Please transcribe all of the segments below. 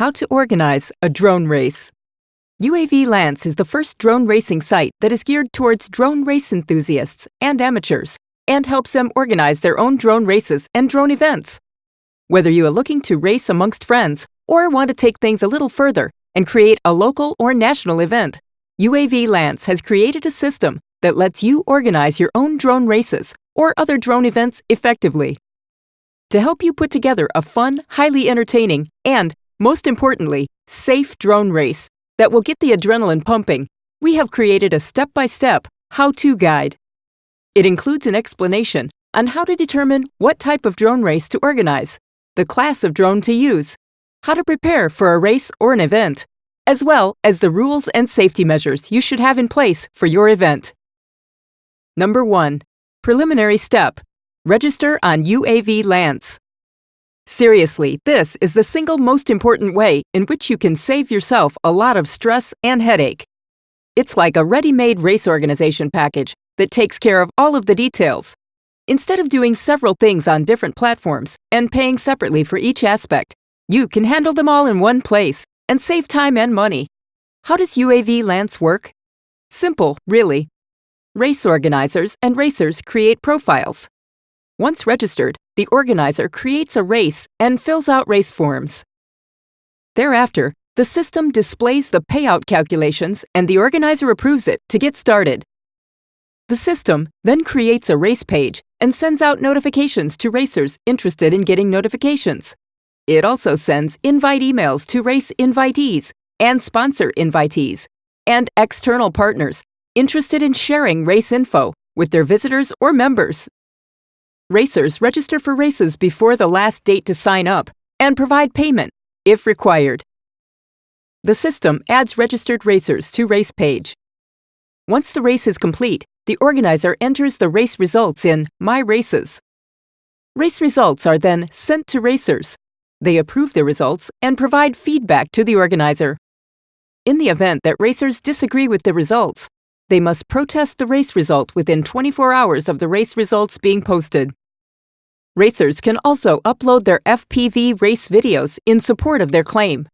How to organize a drone race. UAVLANCE is the first drone racing site that is geared towards drone race enthusiasts and amateurs and helps them organize their own drone races and drone events. Whether you are looking to race amongst friends or want to take things a little further and create a local or national event, UAVLANCE has created a system that lets you organize your own drone races or other drone events effectively. To help you put together a fun, highly entertaining, and, most importantly, safe drone race that will get the adrenaline pumping, we have created a step-by-step how-to guide. It includes an explanation on how to determine what type of drone race to organize, the class of drone to use, how to prepare for a race or an event, as well as the rules and safety measures you should have in place for your event. Number 1. Preliminary step. Register on UAVLANCE. Seriously, this is the single most important way in which you can save yourself a lot of stress and headache. It's like a ready-made race organization package that takes care of all of the details. Instead of doing several things on different platforms and paying separately for each aspect, you can handle them all in one place and save time and money. How does UAVLANCE work? Simple, really. Race organizers and racers create profiles. Once registered, the organizer creates a race and fills out race forms. Thereafter, the system displays the payout calculations and the organizer approves it to get started. The system then creates a race page and sends out notifications to racers interested in getting notifications. It also sends invite emails to race invitees and sponsor invitees and external partners interested in sharing race info with their visitors or members. Racers register for races before the last date to sign up and provide payment, if required. The system adds registered racers to race page. Once the race is complete, the organizer enters the race results in My Races. Race results are then sent to racers. They approve the results and provide feedback to the organizer. In the event that racers disagree with the results, they must protest the race result within 24 hours of the race results being posted. Racers can also upload their FPV race videos in support of their claim.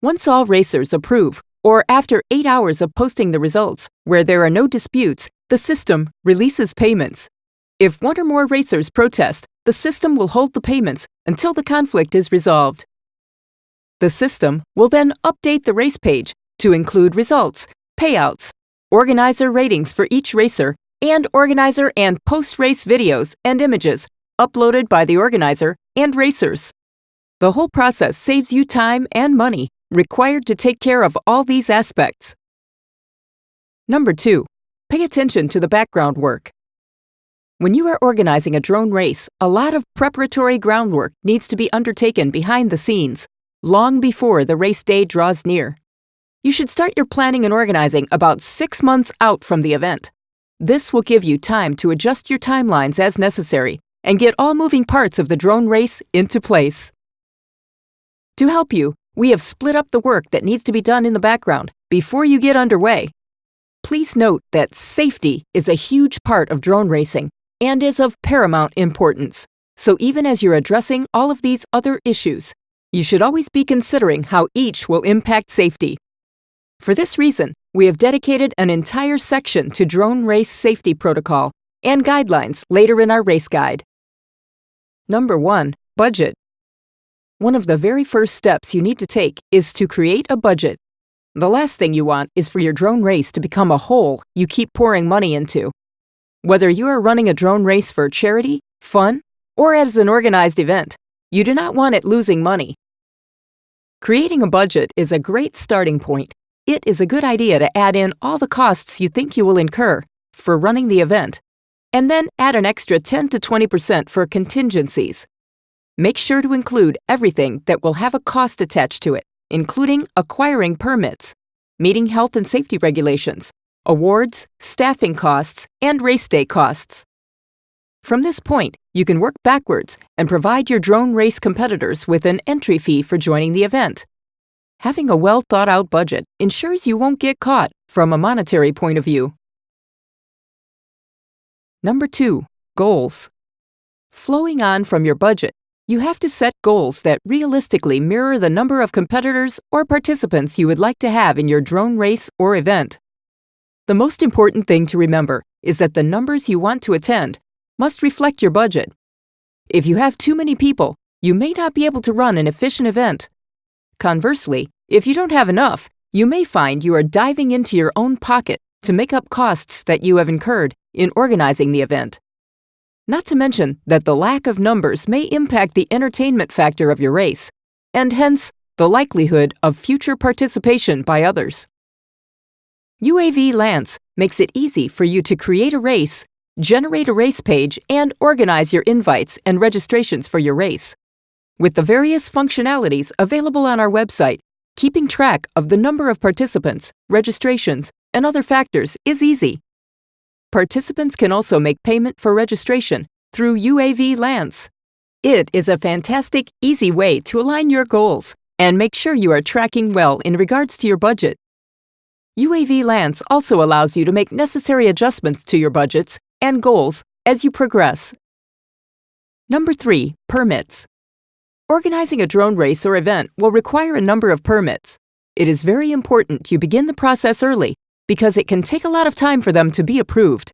Once all racers approve, or after 8 hours of posting the results, where there are no disputes, the system releases payments. If one or more racers protest, the system will hold the payments until the conflict is resolved. The system will then update the race page to include results, payouts, organizer ratings for each racer, and organizer and post-race videos and images uploaded by the organizer and racers. The whole process saves you time and money required to take care of all these aspects. Number 2. Pay attention to the background work. When you are organizing a drone race, a lot of preparatory groundwork needs to be undertaken behind the scenes, long before the race day draws near. You should start your planning and organizing about 6 months out from the event. This will give you time to adjust your timelines as necessary and get all moving parts of the drone race into place. To help you, we have split up the work that needs to be done in the background before you get underway. Please note that safety is a huge part of drone racing and is of paramount importance. So even as you're addressing all of these other issues, you should always be considering how each will impact safety. For this reason, we have dedicated an entire section to drone race safety protocol and guidelines later in our race guide. Number 1. Budget. One of the very first steps you need to take is to create a budget. The last thing you want is for your drone race to become a hole you keep pouring money into. Whether you are running a drone race for charity, fun, or as an organized event, you do not want it losing money. Creating a budget is a great starting point. It is a good idea to add in all the costs you think you will incur for running the event, and then add an extra 10 to 20% for contingencies. Make sure to include everything that will have a cost attached to it, including acquiring permits, meeting health and safety regulations, awards, staffing costs, and race day costs. From this point, you can work backwards and provide your drone race competitors with an entry fee for joining the event. Having a well-thought-out budget ensures you won't get caught from a monetary point of view. Number 2. Goals. Flowing on from your budget, You have to set goals that realistically mirror the number of competitors or participants you would like to have in your drone race or event. The most important thing to remember is that the numbers you want to attend must reflect your budget. If you have too many people, you may not be able to run an efficient event. Conversely, if you don't have enough, you may find you are diving into your own pocket to make up costs that you have incurred in organizing the event. Not to mention that the lack of numbers may impact the entertainment factor of your race, and hence the likelihood of future participation by others. UAVLANCE makes it easy for you to create a race, generate a race page, and organize your invites and registrations for your race. With the various functionalities available on our website, keeping track of the number of participants, registrations, and other factors is easy. Participants can also make payment for registration through UAVLANCE. It is a fantastic, easy way to align your goals and make sure you are tracking well in regards to your budget. UAVLANCE also allows you to make necessary adjustments to your budgets and goals as you progress. Number 3, permits. Organizing a drone race or event will require a number of permits. It is very important you begin the process early because it can take a lot of time for them to be approved.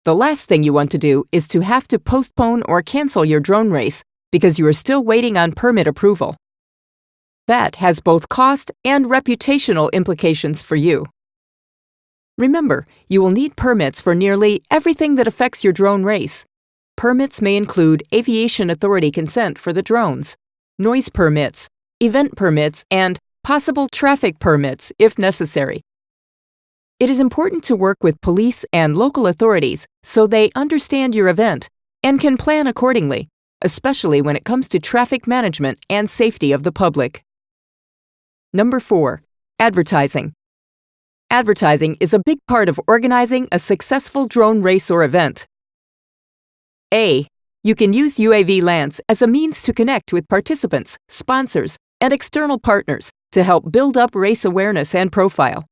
The last thing you want to do is to have to postpone or cancel your drone race because you are still waiting on permit approval. That has both cost and reputational implications for you. Remember, you will need permits for nearly everything that affects your drone race. Permits may include aviation authority consent for the drones, noise permits, event permits, and possible traffic permits if necessary. It is important to work with police and local authorities so they understand your event and can plan accordingly, especially when it comes to traffic management and safety of the public. Number 4, advertising. Advertising is a big part of organizing a successful drone race or event. A. You can use UAVLANCE as a means to connect with participants, sponsors, and external partners to help build up race awareness and profile.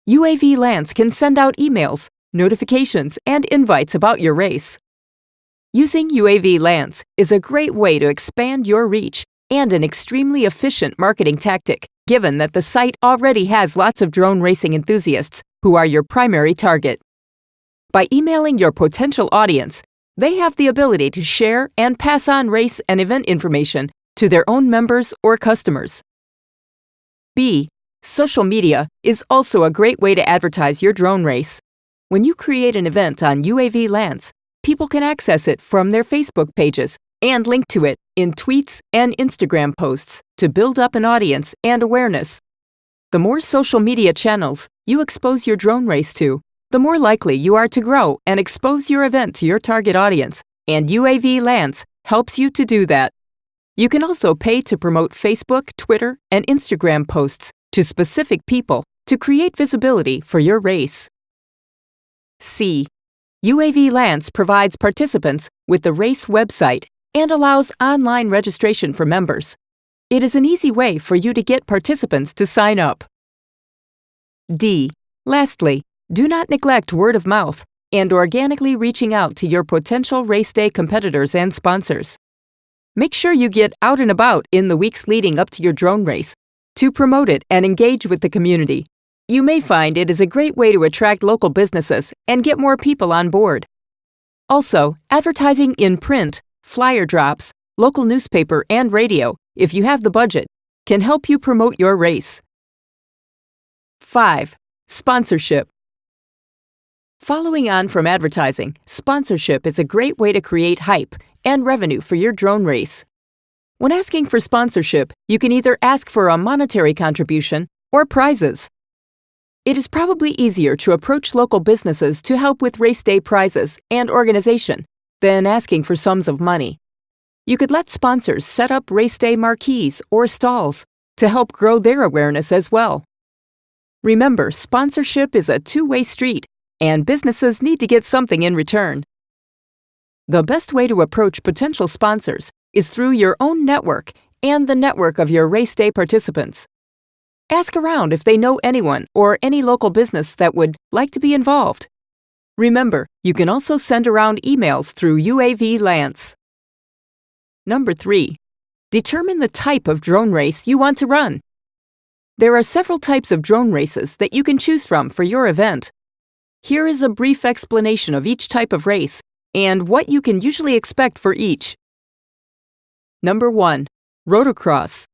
UAVLANCE can send out emails, notifications, and invites about your race. Using UAVLANCE is a great way to expand your reach and an extremely efficient marketing tactic, given that the site already has lots of drone racing enthusiasts who are your primary target. By emailing your potential audience, they have the ability to share and pass on race and event information to their own members or customers. B. Social media is also a great way to advertise your drone race. When you create an event on UAVLANCE, people can access it from their Facebook pages and link to it in tweets and Instagram posts to build up an audience and awareness. The more social media channels you expose your drone race to, the more likely you are to grow and expose your event to your target audience, and UAVLANCE helps you to do that. You can also pay to promote Facebook, Twitter, and Instagram posts to specific people to create visibility for your race. C. UAVLANCE provides participants with the race website and allows online registration for members. It is an easy way for you to get participants to sign up. D. Lastly, do not neglect word of mouth and organically reaching out to your potential race day competitors and sponsors. Make sure you get out and about in the weeks leading up to your drone race to promote it and engage with the community. You may find it is a great way to attract local businesses and get more people on board. Also, advertising in print, flyer drops, local newspaper, and radio, if you have the budget, can help you promote your race. 5. Sponsorship. Following on from advertising, sponsorship is a great way to create hype and revenue for your drone race. When asking for sponsorship, you can either ask for a monetary contribution or prizes. It is probably easier to approach local businesses to help with race day prizes and organization than asking for sums of money. You could let sponsors set up race day marquees or stalls to help grow their awareness as well. Remember, sponsorship is a two-way street, and businesses need to get something in return. The best way to approach potential sponsors is through your own network and the network of your race day participants. Ask around if they know anyone or any local business that would like to be involved. Remember, you can also send around emails through UAVLANCE. Number 3. Determine the type of drone race you want to run. There are several types of drone races that you can choose from for your event. Here is a brief explanation of each type of race and what you can usually expect for each. Number 1. Rotocross.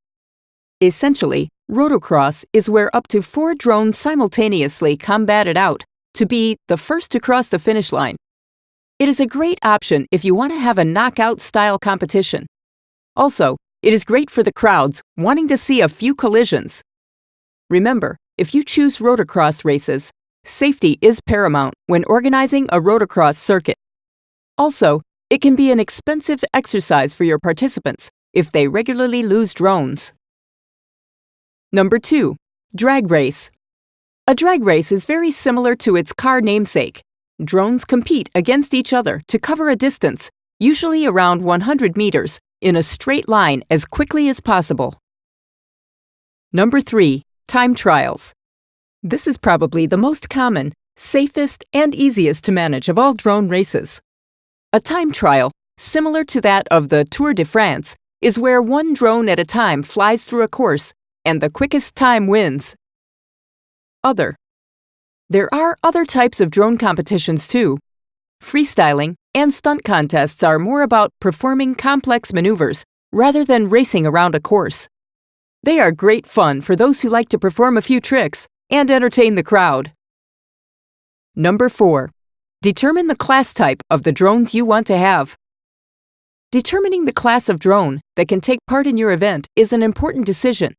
Essentially, rotocross is where up to 4 drones simultaneously combat it out to be the first to cross the finish line. It is a great option if you want to have a knockout-style competition. Also, it is great for the crowds wanting to see a few collisions. Remember, if you choose rotocross races, safety is paramount when organizing a rotocross circuit. Also, it can be an expensive exercise for your participants if they regularly lose drones. Number 2. Drag race. A drag race is very similar to its car namesake. Drones compete against each other to cover a distance, usually around 100 meters, in a straight line as quickly as possible. Number 3. Time trials. This is probably the most common, safest, and easiest to manage of all drone races. A time trial, similar to that of the Tour de France, is where one drone at a time flies through a course and the quickest time wins. Other. There are other types of drone competitions too. Freestyling and stunt contests are more about performing complex maneuvers rather than racing around a course. They are great fun for those who like to perform a few tricks and entertain the crowd. Number 4. Determine the class type of the drones you want to have. Determining the class of drone that can take part in your event is an important decision.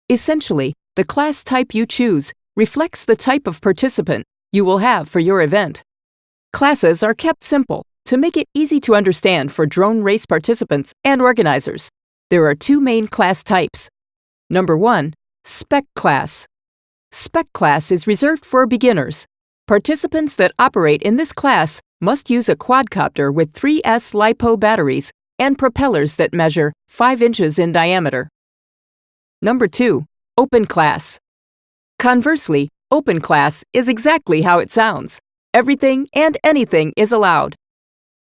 Essentially, the class type you choose reflects the type of participant you will have for your event. Classes are kept simple to make it easy to understand for drone race participants and organizers. There are 2 main class types. Number 1. SPEC class. SPEC class is reserved for beginners. Participants that operate in this class must use a quadcopter with 3S LiPo batteries and propellers that measure 5 inches in diameter. Number 2. Open class. Conversely, open class is exactly how it sounds. Everything and anything is allowed.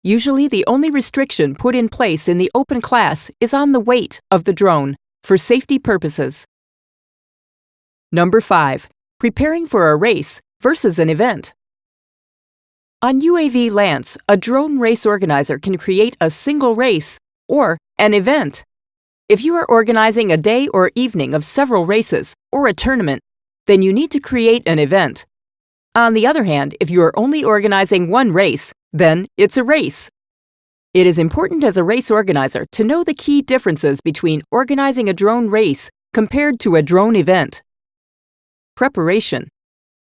Usually, the only restriction put in place in the open class is on the weight of the drone for safety purposes. Number 5. Preparing for a race versus an event. On UAVLANCE, a drone race organizer can create a single race or an event. If you are organizing a day or evening of several races or a tournament, then you need to create an event. On the other hand, if you are only organizing one race, then it's a race. It is important as a race organizer to know the key differences between organizing a drone race compared to a drone event. Preparation.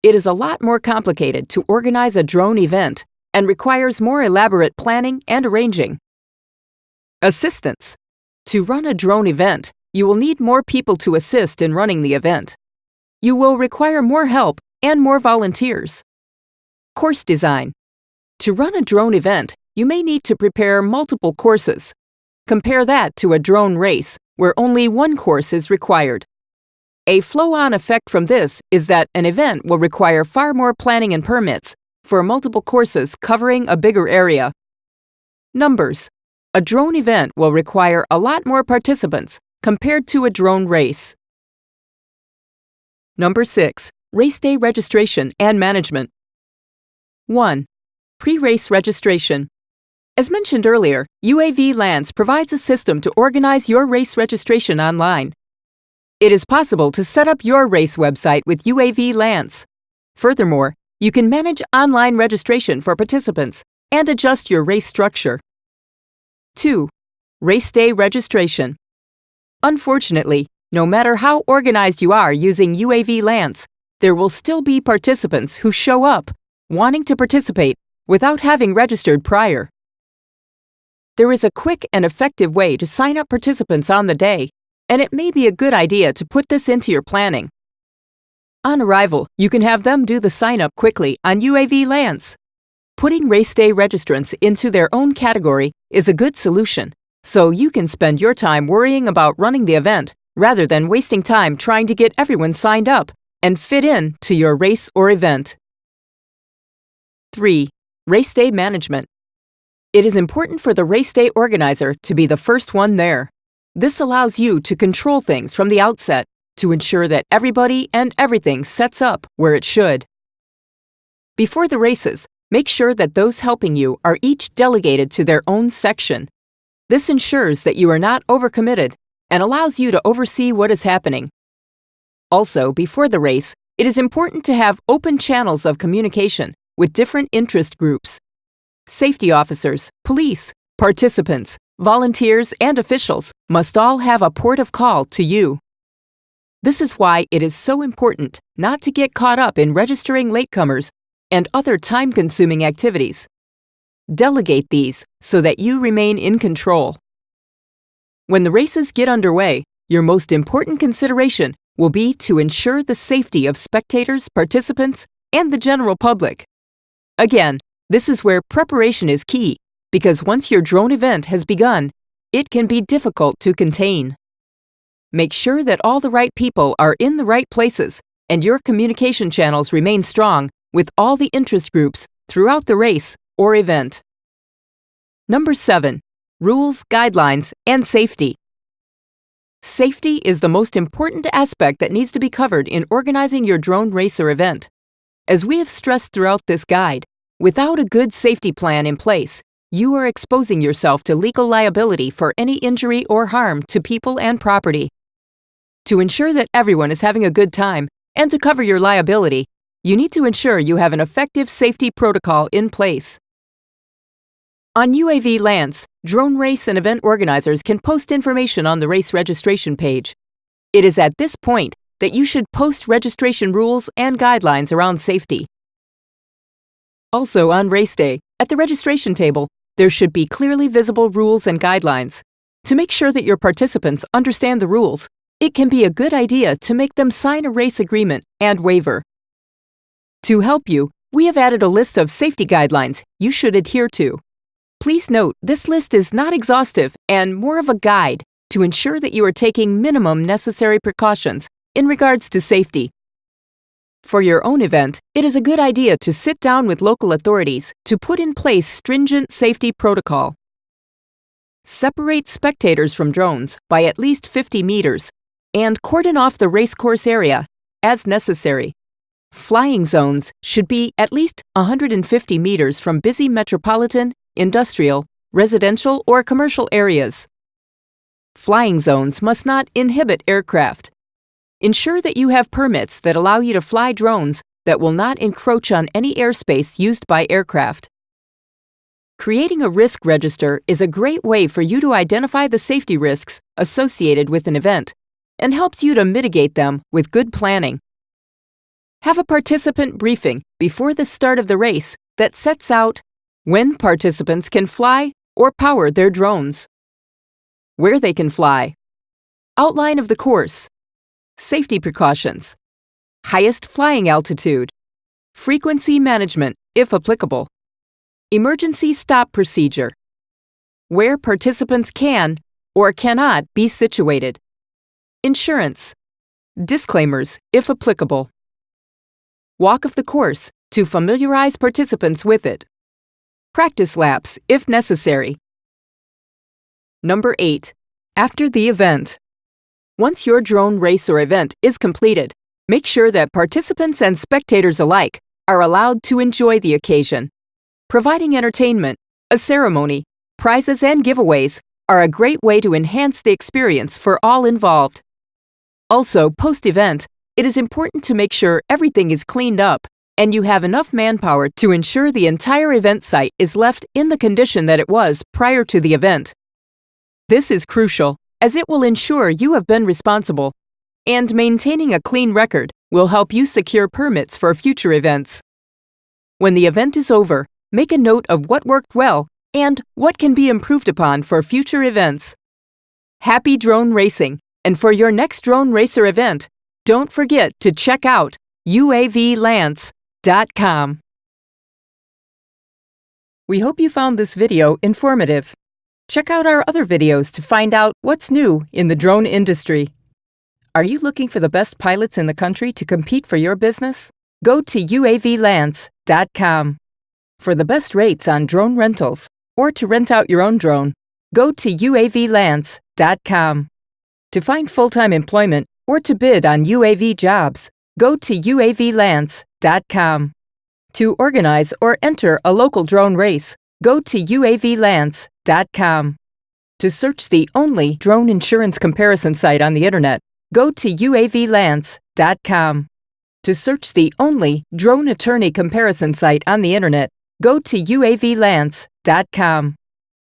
It is a lot more complicated to organize a drone event and requires more elaborate planning and arranging. Assistance. To run a drone event, you will need more people to assist in running the event. You will require more help and more volunteers. Course design. To run a drone event, you may need to prepare multiple courses. Compare that to a drone race, where only one course is required. A flow-on effect from this is that an event will require far more planning and permits for multiple courses covering a bigger area. Numbers. A drone event will require a lot more participants compared to a drone race. Number 6. Race day registration and management. 1. Pre-race registration. As mentioned earlier, UAVLANCE provides a system to organize your race registration online. It is possible to set up your race website with UAVLANCE. Furthermore, you can manage online registration for participants and adjust your race structure. 2. Race day registration. Unfortunately, no matter how organized you are using UAVLANCE, there will still be participants who show up wanting to participate without having registered prior. There is a quick and effective way to sign up participants on the day, and it may be a good idea to put this into your planning. On arrival, you can have them do the sign-up quickly on UAVLANCE. Putting race day registrants into their own category is a good solution, so you can spend your time worrying about running the event rather than wasting time trying to get everyone signed up and fit in to your race or event. 3. Race day management. It is important for the race day organizer to be the first one there. This allows you to control things from the outset to ensure that everybody and everything sets up where it should. Before the races, make sure that those helping you are each delegated to their own section. This ensures that you are not overcommitted and allows you to oversee what is happening. Also, before the race, it is important to have open channels of communication with different interest groups. Safety officers, police, participants, volunteers, and officials must all have a port of call to you. This is why it is so important not to get caught up in registering latecomers and other time-consuming activities. Delegate these so that you remain in control. When the races get underway, your most important consideration will be to ensure the safety of spectators, participants, and the general public. Again, this is where preparation is key, because once your drone event has begun, it can be difficult to contain. Make sure that all the right people are in the right places and your communication channels remain strong with all the interest groups throughout the race or event. Number 7. Rules, guidelines, and safety. Safety is the most important aspect that needs to be covered in organizing your drone race or event. As we have stressed throughout this guide, without a good safety plan in place, you are exposing yourself to legal liability for any injury or harm to people and property. To ensure that everyone is having a good time and to cover your liability, you need to ensure you have an effective safety protocol in place. On UAVLANCE, drone race and event organizers can post information on the race registration page. It is at this point that you should post registration rules and guidelines around safety. Also on race day, at the registration table, there should be clearly visible rules and guidelines. To make sure that your participants understand the rules, it can be a good idea to make them sign a race agreement and waiver. To help you, we have added a list of safety guidelines you should adhere to. Please note, this list is not exhaustive and more of a guide to ensure that you are taking minimum necessary precautions in regards to safety. For your own event, it is a good idea to sit down with local authorities to put in place stringent safety protocol. Separate spectators from drones by at least 50 meters and cordon off the racecourse area as necessary. Flying zones should be at least 150 meters from busy metropolitan, industrial, residential, or commercial areas. Flying zones must not inhibit aircraft. Ensure that you have permits that allow you to fly drones that will not encroach on any airspace used by aircraft. Creating a risk register is a great way for you to identify the safety risks associated with an event and helps you to mitigate them with good planning. Have a participant briefing before the start of the race that sets out when participants can fly or power their drones, where they can fly, outline of the course, safety precautions, highest flying altitude, frequency management if applicable, emergency stop procedure, where participants can or cannot be situated, insurance, disclaimers if applicable, walk of the course to familiarize participants with it, practice laps if necessary. Number 8. After the event. Once your drone race or event is completed, make sure that participants and spectators alike are allowed to enjoy the occasion. Providing entertainment, a ceremony, prizes, and giveaways are a great way to enhance the experience for all involved. Also, post-event, it is important to make sure everything is cleaned up and you have enough manpower to ensure the entire event site is left in the condition that it was prior to the event. This is crucial, as it will ensure you have been responsible, and maintaining a clean record will help you secure permits for future events. When the event is over, make a note of what worked well and what can be improved upon for future events. Happy drone racing, and for your next drone racer event, don't forget to check out UAVLANCE.com. We hope you found this video informative. Check out our other videos to find out what's new in the drone industry. Are you looking for the best pilots in the country to compete for your business? Go to UAVLANCE.com. For the best rates on drone rentals, or to rent out your own drone, go to UAVLANCE.com. To find full-time employment or to bid on UAV jobs, go to UAVLANCE.com. To organize or enter a local drone race, go to UAVLANCE.com. To search the only drone insurance comparison site on the Internet, go to UAVLANCE.com. To search the only drone attorney comparison site on the Internet, go to UAVLANCE.com.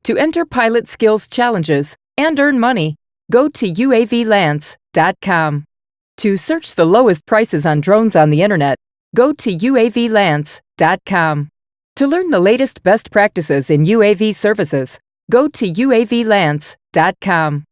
To enter pilot skills challenges and earn money, go to UAVLANCE.com. To search the lowest prices on drones on the Internet, go to UAVLANCE.com. To learn the latest best practices in UAV services, go to UAVLANCE.com.